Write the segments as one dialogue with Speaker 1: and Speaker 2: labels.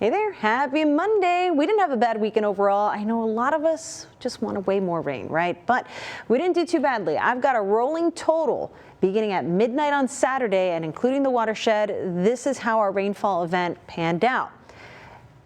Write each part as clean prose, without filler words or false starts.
Speaker 1: Hey there, happy Monday. We didn't have a bad weekend overall. I know a lot of us just want way more rain, right? But we didn't do too badly. I've got a rolling total beginning at midnight on Saturday and including the watershed. This is how our rainfall event panned out.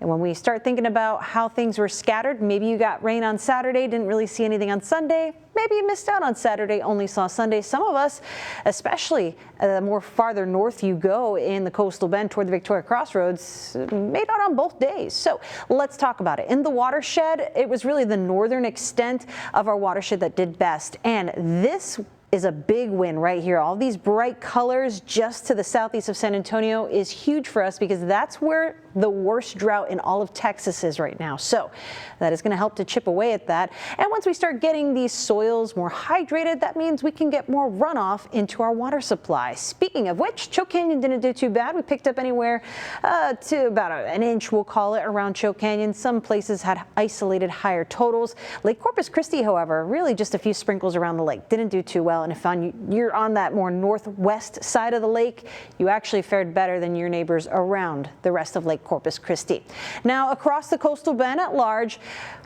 Speaker 1: And when we start thinking about how things were scattered, maybe you got rain on Saturday, didn't really see anything on Sunday. Maybe you missed out on Saturday, only saw Sunday. Some of us, especially the more farther north you go in the coastal bend toward the Victoria Crossroads, made out on both days. So let's talk about it. In the watershed, it was really the northern extent of our watershed that did best. And this is a big win right here. All these bright colors just to the southeast of San Antonio is huge for us because that's where the worst drought in all of Texas is right now. So that is going to help to chip away at that. And once we start getting these soils more hydrated, that means we can get more runoff into our water supply. Speaking of which, Choke Canyon didn't do too bad. We picked up anywhere to about an inch, we'll call it, around Choke Canyon. Some places had isolated higher totals. Lake Corpus Christi, however, really just a few sprinkles around the lake. Didn't do too well. And if you're on that more northwest side of the lake, you actually fared better than your neighbors around the rest of Lake Corpus Christi. Now, across the coastal bend at large,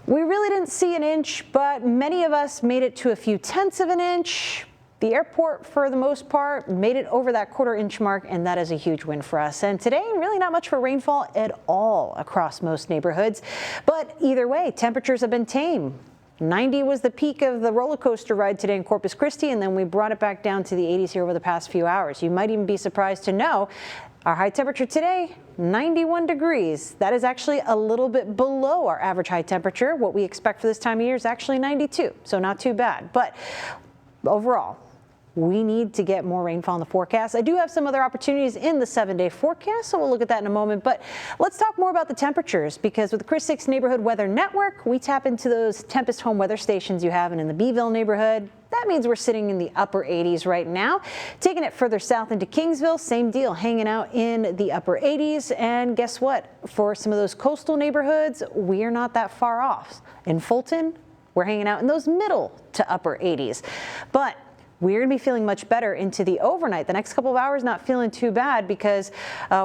Speaker 1: we really didn't see an inch, but many of us made it to a few tenths of an inch. The airport, for the most part, made it over that quarter-inch mark, and that is a huge win for us. And today, really not much for rainfall at all across most neighborhoods. But either way, temperatures have been tame. 90 was the peak of the roller coaster ride today in Corpus Christi, and then we brought it back down to the 80s here over the past few hours. You might even be surprised to know our high temperature today, 91 degrees. That is actually a little bit below our average high temperature. What we expect for this time of year is actually 92, so not too bad. But overall, we need to get more rainfall in the forecast. I do have some other opportunities in the 7-day forecast, so we'll look at that in a moment. But let's talk more about the temperatures, because with the Chris 6 Neighborhood Weather Network, we tap into those Tempest home weather stations you have. And in the Beeville neighborhood, that means we're sitting in the upper 80s right now. Taking it further south into Kingsville, same deal, hanging out in the upper 80s. And guess what? For some of those coastal neighborhoods, we are not that far off. In Fulton, we're hanging out in those middle to upper 80s. But we're going to be feeling much better into the overnight. The next couple of hours, not feeling too bad because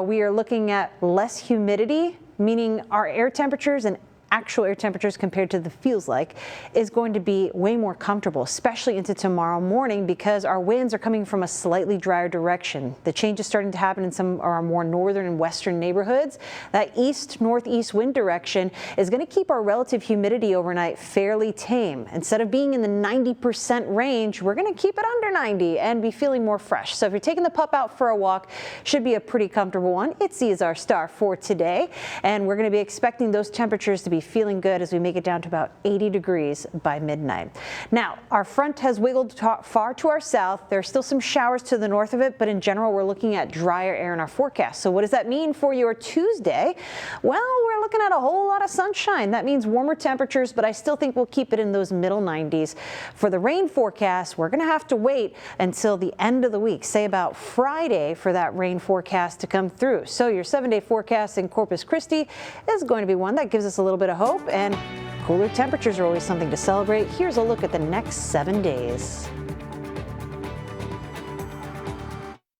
Speaker 1: we are looking at less humidity, meaning our air temperatures and actual air temperatures compared to the feels like is going to be way more comfortable, especially into tomorrow morning because our winds are coming from a slightly drier direction. The change is starting to happen in some of our more northern and western neighborhoods. That east-northeast wind direction is going to keep our relative humidity overnight fairly tame. Instead of being in the 90% range, we're going to keep it under 90 and be feeling more fresh. So if you're taking the pup out for a walk, should be a pretty comfortable one. ITZY is our star for today, and we're going to be expecting those temperatures to be feeling good as we make it down to about 80 degrees by midnight. Now, our front has wiggled far to our south. There are still some showers to the north of it, but in general, we're looking at drier air in our forecast. So what does that mean for your Tuesday? Well, we're looking at a whole lot of sunshine. That means warmer temperatures, but I still think we'll keep it in those middle 90s. For the rain forecast, we're going to have to wait until the end of the week, say about Friday, for that rain forecast to come through. So your 7-day forecast in Corpus Christi is going to be one that gives us a little bit of hope, and cooler temperatures are always something to celebrate. Here's a look at the next 7 days.